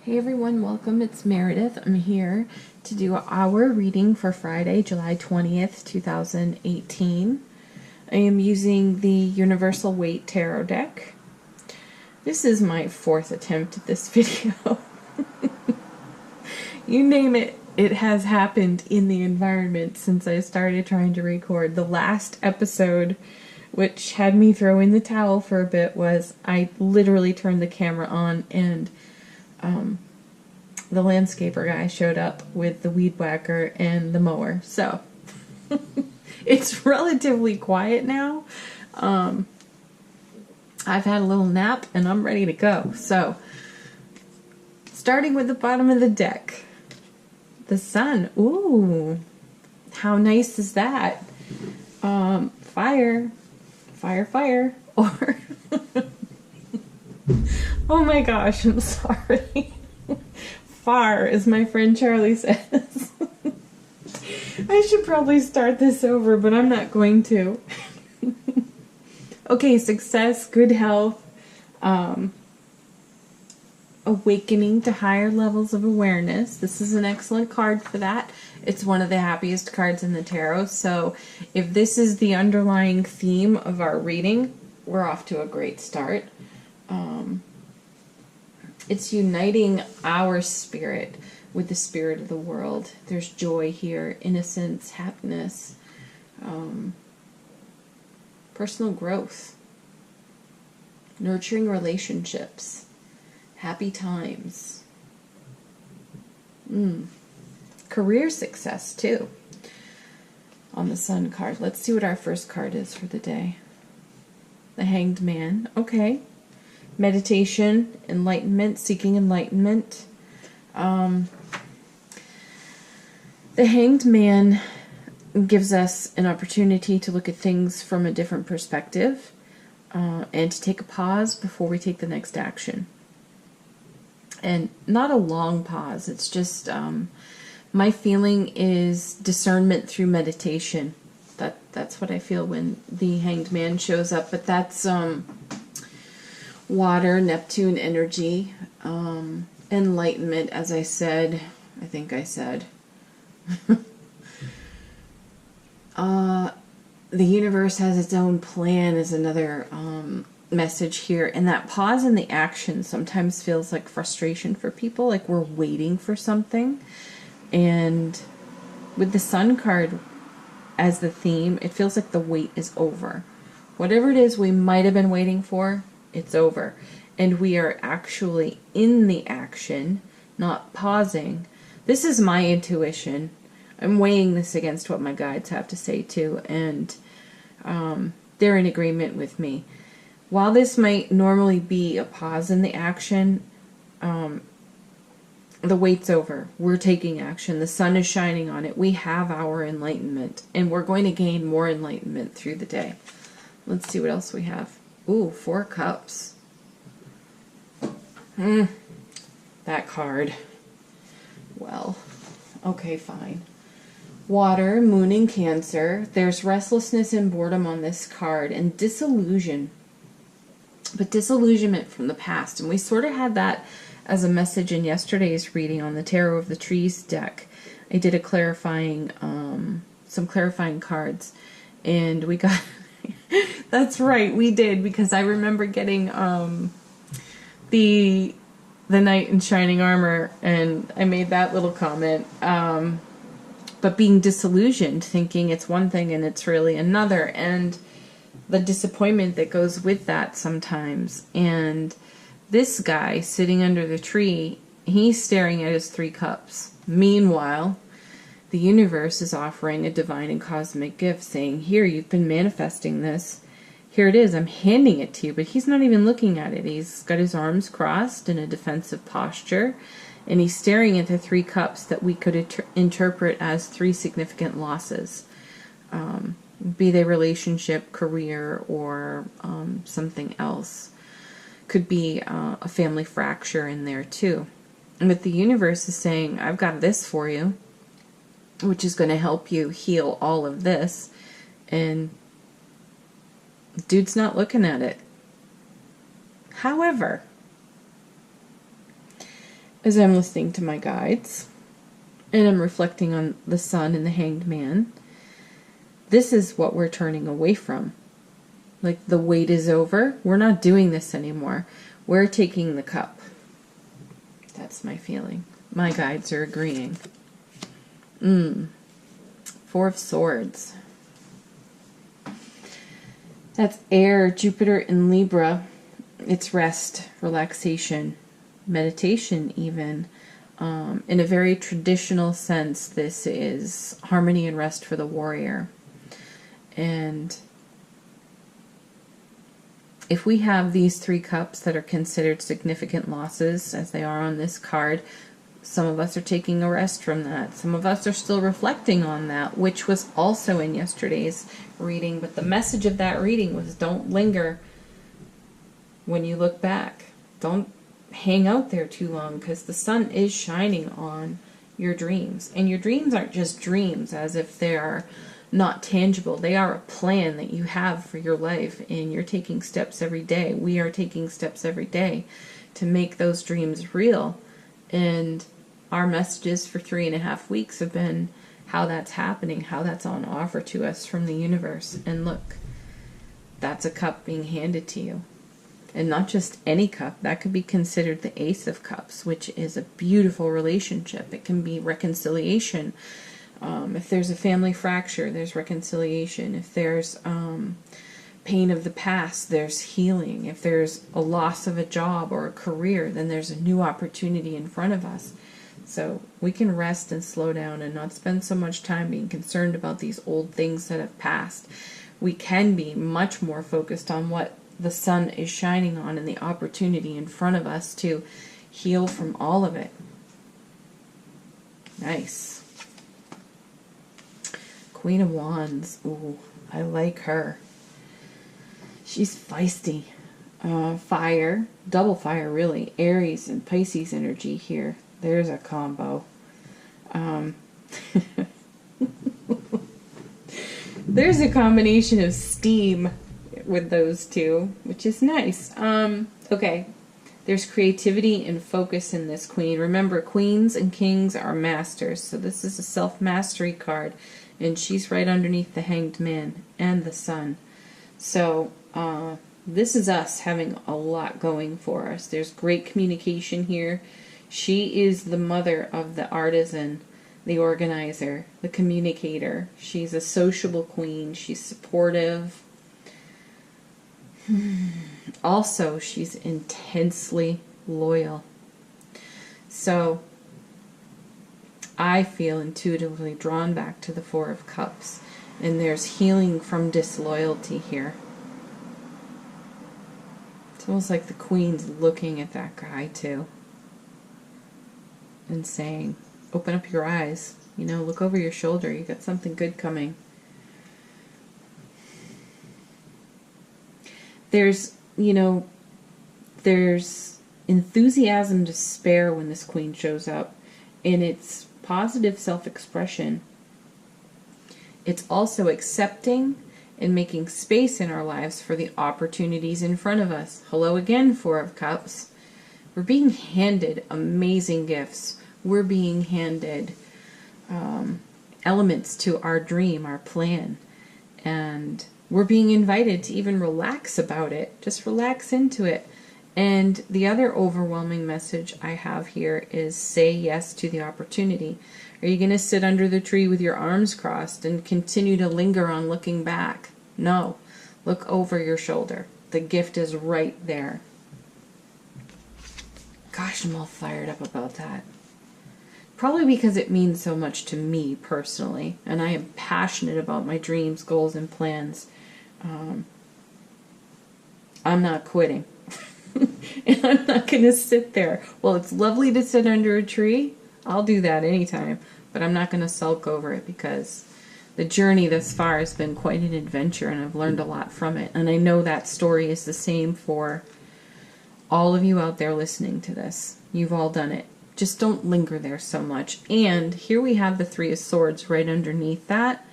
Hey everyone, welcome. It's Meredith. I'm here to do our reading for Friday, July 20th, 2018. I am using the Universal Weight Tarot deck. This is my fourth attempt at this video. You name it, it has happened in the environment since I started trying to record. The last episode, which had me throw in the towel for a bit, was I literally turned the camera on and the landscaper guy showed up with the weed whacker and the mower. So it's relatively quiet now. I've had a little nap and I'm ready to go. So starting with the bottom of the deck, the sun. Ooh, how nice is that? Fire, fire, fire. Or oh my gosh, I'm sorry. Far, as my friend Charlie says. I should probably start this over, but I'm not going to. Okay, success, good health, awakening to higher levels of awareness. This is an excellent card for that. It's one of the happiest cards in the tarot, so if this is the underlying theme of our reading, we're off to a great start. It's uniting our spirit with the spirit of the world. There's joy here, innocence, happiness, personal growth, nurturing relationships, happy times, career success too on the Sun card. Let's see what our first card is for the day. The Hanged Man. Okay. Meditation, enlightenment, seeking enlightenment. The Hanged Man gives us an opportunity to look at things from a different perspective and to take a pause before we take the next action. And not a long pause, it's just my feeling is discernment through meditation. That's what I feel when the Hanged Man shows up, but that's water, Neptune energy, enlightenment, as I said. I think I said. The universe has its own plan is another message here. And that pause in the action sometimes feels like frustration for people, like we're waiting for something. And with the Sun card as the theme, it feels like the wait is over. Whatever it is we might have been waiting for, it's over. And we are actually in the action, not pausing. This is my intuition. I'm weighing this against what my guides have to say too, and they're in agreement with me. While this might normally be a pause in the action, the wait's over. We're taking action. The sun is shining on it. We have our enlightenment, and we're going to gain more enlightenment through the day. Let's see what else we have. Ooh, 4 cups. That card. Well, okay, fine. Water, moon in Cancer. There's restlessness and boredom on this card, and disillusion. But disillusionment from the past. And we sort of had that as a message in yesterday's reading on the Tarot of the Trees deck. I did a clarifying, some clarifying cards. And we got... That's right, we did, because I remember getting the Knight in Shining Armor, and I made that little comment. But being disillusioned, thinking it's one thing and it's really another, and the disappointment that goes with that sometimes. And this guy sitting under the tree, he's staring at his 3 cups. Meanwhile, the universe is offering a divine and cosmic gift, saying, here, you've been manifesting this. Here it is, I'm handing it to you. But he's not even looking at it. He's got his arms crossed in a defensive posture, and he's staring at the 3 cups that we could interpret as 3 significant losses. Be they relationship, career, or something else. Could be a family fracture in there too. But the universe is saying, I've got this for you, which is going to help you heal all of this. And dude's not looking at it. However, as I'm listening to my guides and I'm reflecting on the Sun and the Hanged Man, this is what we're turning away from. Like, the wait is over. We're not doing this anymore. We're taking the cup. That's my feeling. My guides are agreeing. Four of Swords. That's air, Jupiter in Libra. It's rest, relaxation, meditation even. In a very traditional sense, this is harmony and rest for the warrior. And if we have these three cups that are considered significant losses, as they are on this card, some of us are taking a rest from that. Some of us are still reflecting on that, which was also in yesterday's reading. But the message of that reading was, don't linger when you look back. Don't hang out there too long, because the sun is shining on your dreams. And your dreams aren't just dreams as if they are not tangible. They are a plan that you have for your life, and you're taking steps every day. We are taking steps every day to make those dreams real. And our messages for 3.5 weeks have been how that's happening, how that's on offer to us from the universe. And look, that's a cup being handed to you. And not just any cup. That could be considered the Ace of Cups, which is a beautiful relationship. It can be reconciliation. If there's a family fracture, there's reconciliation. If there's pain of the past, there's healing. If there's a loss of a job or a career, then there's a new opportunity in front of us. So we can rest and slow down and not spend so much time being concerned about these old things that have passed. We can be much more focused on what the sun is shining on and the opportunity in front of us to heal from all of it. Nice. Queen of Wands. Ooh, I like her. She's feisty. Fire, double fire really. Aries and Pisces energy here. There's a combo. There's a combination of steam with those two, which is nice. Okay. There's creativity and focus in this queen. Remember, queens and kings are masters. So this is a self-mastery card. And she's right underneath the Hanged Man and the Sun. So this is us having a lot going for us. There's great communication here. She is the mother of the artisan, the organizer, the communicator. She's a sociable queen. She's supportive. Also, she's intensely loyal. So I feel intuitively drawn back to the Four of Cups. And there's healing from disloyalty here. It's almost like the queen's looking at that guy too. And saying, open up your eyes. You know, look over your shoulder. You got something good coming. There's, you know, there's enthusiasm to spare when this queen shows up. And it's positive self-expression. It's also accepting and making space in our lives for the opportunities in front of us. Hello again, Four of Cups. We're being handed amazing gifts. We're being handed elements to our dream, our plan. And we're being invited to even relax about it. Just relax into it. And the other overwhelming message I have here is say yes to the opportunity. Are you going to sit under the tree with your arms crossed and continue to linger on looking back? No. Look over your shoulder. The gift is right there. Gosh, I'm all fired up about that. Probably because it means so much to me personally. And I am passionate about my dreams, goals, and plans. I'm not quitting. And I'm not going to sit there. Well, it's lovely to sit under a tree. I'll do that anytime. But I'm not going to sulk over it because the journey thus far has been quite an adventure and I've learned a lot from it. And I know that story is the same for all of you out there listening to this. You've all done it. Just don't linger there so much. And here we have the Three of Swords right underneath that.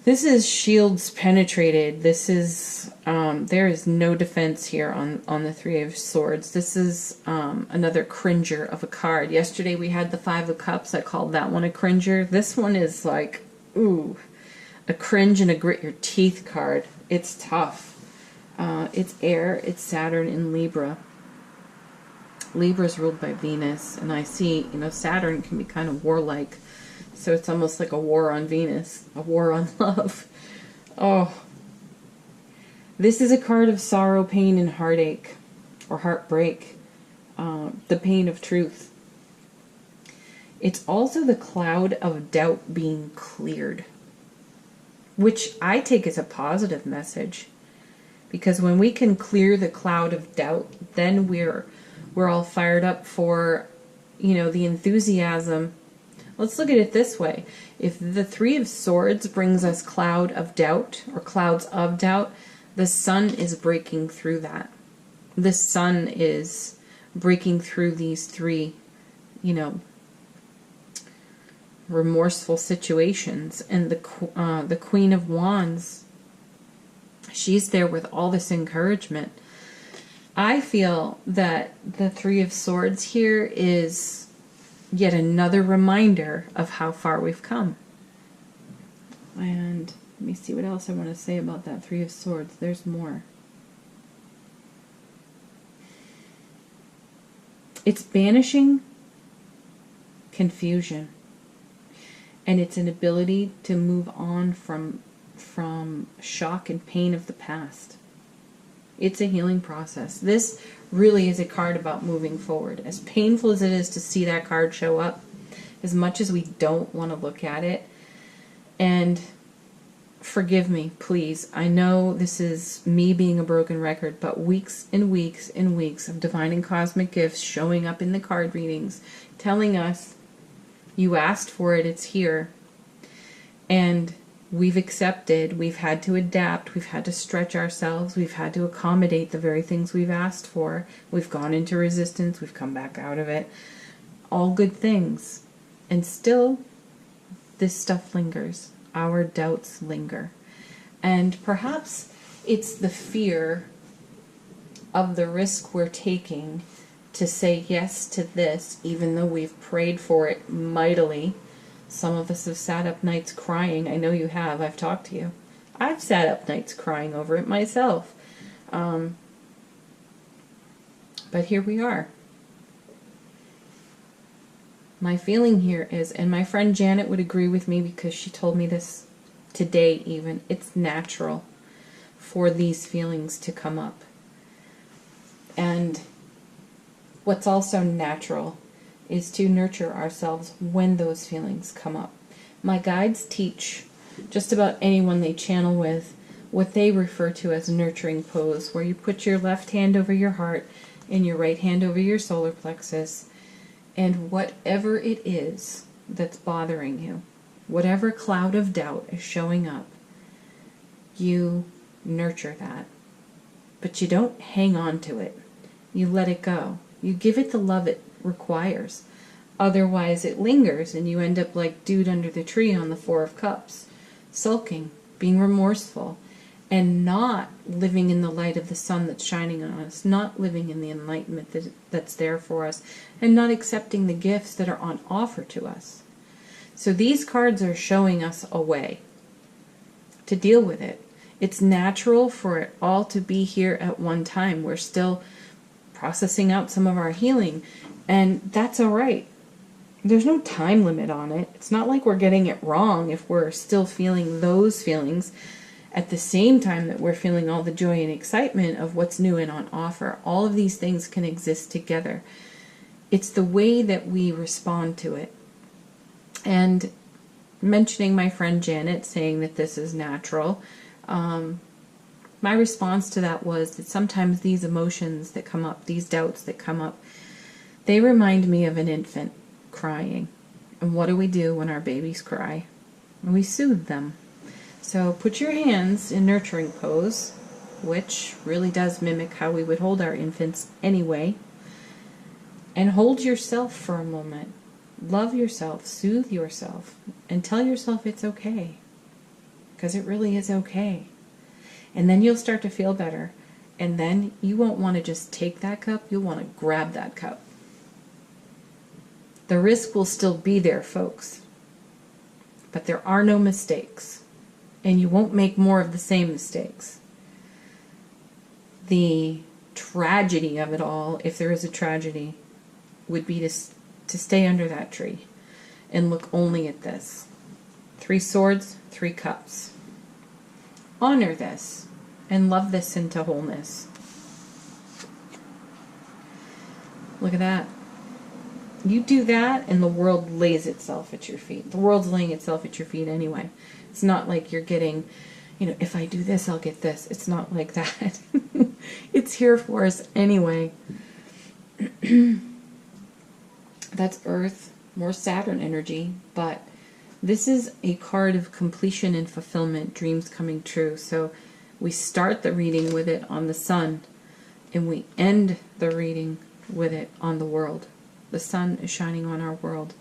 This is shields penetrated. This is, there is no defense here on the Three of Swords. This is another cringer of a card. Yesterday we had the Five of Cups. I called that one a cringer. This one is like, ooh, a cringe and a grit your teeth card. It's tough. It's air, it's Saturn in Libra. Libra is ruled by Venus, and I see, Saturn can be kind of warlike. So it's almost like a war on Venus, a war on love. Oh. This is a card of sorrow, pain, and heartache, or heartbreak. The pain of truth. It's also the cloud of doubt being cleared, which I take as a positive message. Because when we can clear the cloud of doubt, then we're all fired up for, the enthusiasm. Let's look at it this way. If the Three of Swords brings us cloud of doubt, or clouds of doubt, the sun is breaking through that. The sun is breaking through these three, remorseful situations. And the Queen of Wands, she's there with all this encouragement. I feel that the Three of Swords here is yet another reminder of how far we've come. And let me see what else I want to say about that Three of Swords. There's more. It's banishing confusion. And it's an ability to move on from shock and pain of the past. It's a healing process. This really is a card about moving forward. As painful as it is to see that card show up, as much as we don't want to look at it, and forgive me, please. I know this is me being a broken record, but weeks and weeks and weeks of divine and cosmic gifts showing up in the card readings, telling us, you asked for it, it's here. And we've accepted, we've had to adapt, we've had to stretch ourselves, we've had to accommodate the very things we've asked for. We've gone into resistance, we've come back out of it. All good things. And still, this stuff lingers. Our doubts linger. And perhaps it's the fear of the risk we're taking to say yes to this, even though we've prayed for it mightily. Some of us have sat up nights crying. I know you have. I've talked to you. I've sat up nights crying over it myself. But here we are. My feeling here is, and my friend Janet would agree with me because she told me this today even, it's natural for these feelings to come up. And what's also natural is to nurture ourselves when those feelings come up. My guides teach just about anyone they channel with what they refer to as a nurturing pose, where you put your left hand over your heart and your right hand over your solar plexus, and whatever it is that's bothering you, whatever cloud of doubt is showing up, you nurture that. But you don't hang on to it. You let it go. You give it the love it requires. Otherwise it lingers and you end up like dude under the tree on the Four of Cups, sulking, being remorseful, and not living in the light of the sun that's shining on us, not living in the enlightenment that's there for us, and not accepting the gifts that are on offer to us. So these cards are showing us a way to deal with it. It's natural for it all to be here at one time. We're still processing out some of our healing, and that's all right. There's no time limit on it. It's not like we're getting it wrong if we're still feeling those feelings at the same time that we're feeling all the joy and excitement of what's new and on offer. All of these things can exist together. It's the way that we respond to it. And mentioning my friend Janet saying that this is natural, my response to that was that sometimes these emotions that come up, these doubts that come up, they remind me of an infant crying. And what do we do when our babies cry? We soothe them. So put your hands in nurturing pose, which really does mimic how we would hold our infants anyway, and hold yourself for a moment. Love yourself, soothe yourself, and tell yourself it's okay. because it really is okay. And then you'll start to feel better. And then you won't want to just take that cup, you'll want to grab that cup. The risk will still be there, folks. But there are no mistakes. And you won't make more of the same mistakes. The tragedy of it all, if there is a tragedy, would be to stay under that tree and look only at this. 3 swords, 3 cups. Honor this and love this into wholeness. Look at that. You do that and the world lays itself at your feet. The world's laying itself at your feet anyway. It's not like you're getting, if I do this, I'll get this. It's not like that. It's here for us anyway. That's Earth, more Saturn energy, but this is a card of completion and fulfillment, dreams coming true. So we start the reading with it on the sun, and we end the reading with it on the world. The sun is shining on our world.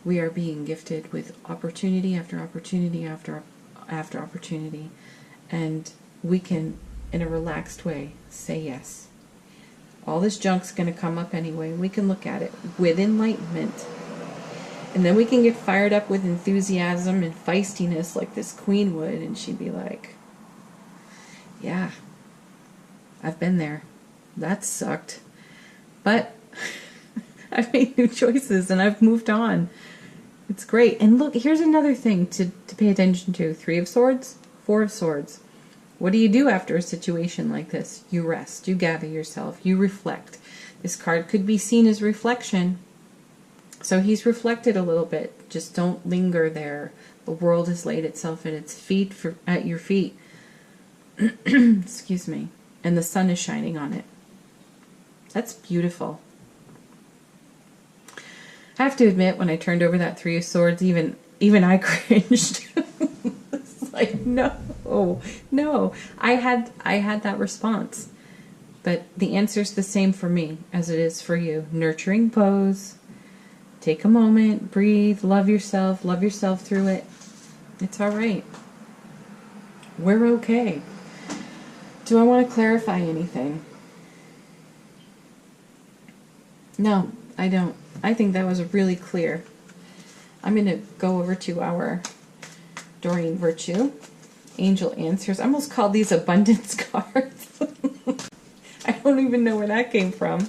We are being gifted with opportunity after opportunity after opportunity, and we can, in a relaxed way, say yes. All this junk's going to come up anyway. We can look at it with enlightenment. And then we can get fired up with enthusiasm and feistiness like this queen would. And she'd be like, yeah, I've been there. That sucked. But I've made new choices and I've moved on. It's great. And look, here's another thing to pay attention to. 3 of Swords, 4 of Swords. What do you do after a situation like this? You rest, you gather yourself, you reflect. This card could be seen as reflection. So he's reflected a little bit. Just don't linger there. The world has laid itself at its feet, at your feet. Excuse me. And the sun is shining on it. That's beautiful. I have to admit, when I turned over that 3 of Swords, even I cringed. It's like, no. I had that response. But the answer's the same for me as it is for you. Nurturing pose. Take a moment, breathe, love yourself through it. It's all right. We're okay. Do I want to clarify anything? No, I don't. I think that was really clear. I'm going to go over to our Doreen Virtue. Angel Answers. I almost called these abundance cards. I don't even know where that came from.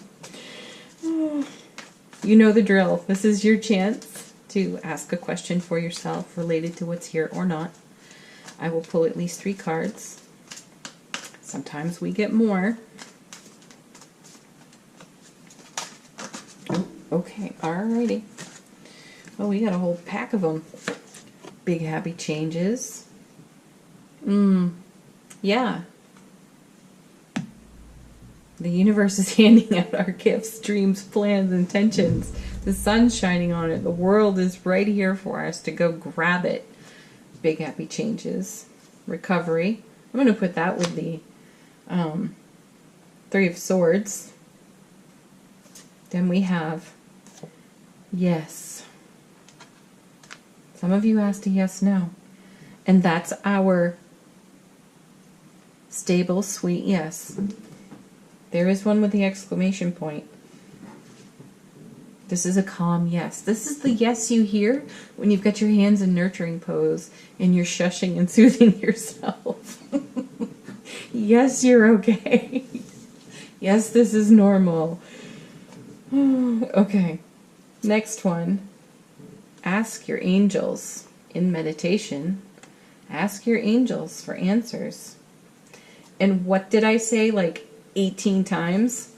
You know the drill. This is your chance to ask a question for yourself related to what's here or not. I will pull at least 3 cards. Sometimes we get more. Okay, alrighty. Oh, we got a whole pack of them. Big happy changes. Yeah. The universe is handing out our gifts, dreams, plans, intentions. The sun's shining on it. The world is right here for us to go grab it. Big happy changes. Recovery. I'm going to put that with the 3 of Swords. Then we have yes. Some of you asked a yes, no. And that's our stable, sweet yes. There is one with the exclamation point. This is a calm yes. This is the yes you hear when you've got your hands in nurturing pose and you're shushing and soothing yourself. Yes, you're okay. Yes, this is normal. Okay. Next one. Ask your angels in meditation. Ask your angels for answers. And what did I say like 18 times?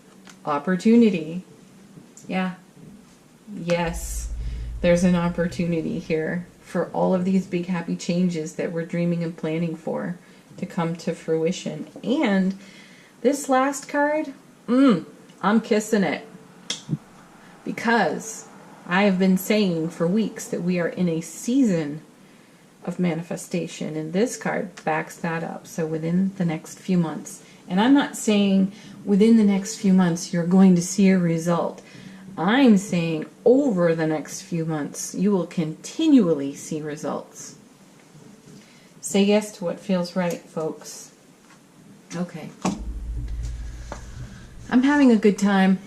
Opportunity. Yeah. Yes. There's an opportunity here for all of these big happy changes that we're dreaming and planning for to come to fruition. And this last card, I'm kissing it. Because I have been saying for weeks that we are in a season of manifestation, and this card backs that up. So within the next few months, and I'm not saying within the next few months you're going to see a result. I'm saying over the next few months you will continually see results. Say yes to what feels right, folks. Okay. I'm having a good time.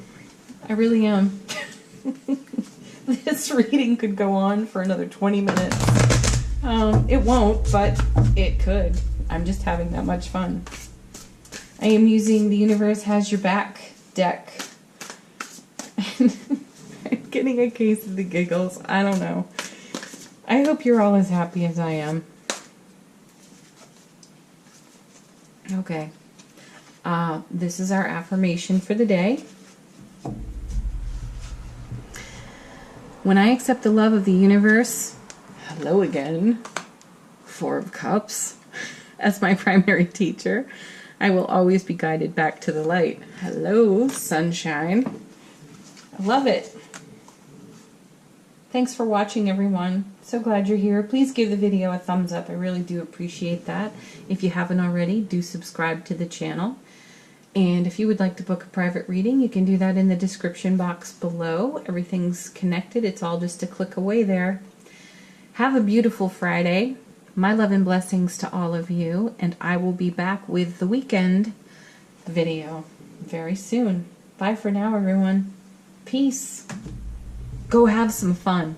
I really am. This reading could go on for another 20 minutes. It won't, but it could. I'm just having that much fun. I am using the Universe Has Your Back deck. I'm getting a case of the giggles. I don't know. I hope you're all as happy as I am. Okay. This is our affirmation for the day. When I accept the love of the universe, hello again, Four of Cups, as my primary teacher, I will always be guided back to the light. Hello, sunshine. I love it. Thanks for watching, everyone. So glad you're here. Please give the video a thumbs up. I really do appreciate that. If you haven't already, do subscribe to the channel. And if you would like to book a private reading, you can do that in the description box below. Everything's connected. It's all just a click away there. Have a beautiful Friday. My love and blessings to all of you. And I will be back with the weekend video very soon. Bye for now, everyone. Peace. Go have some fun.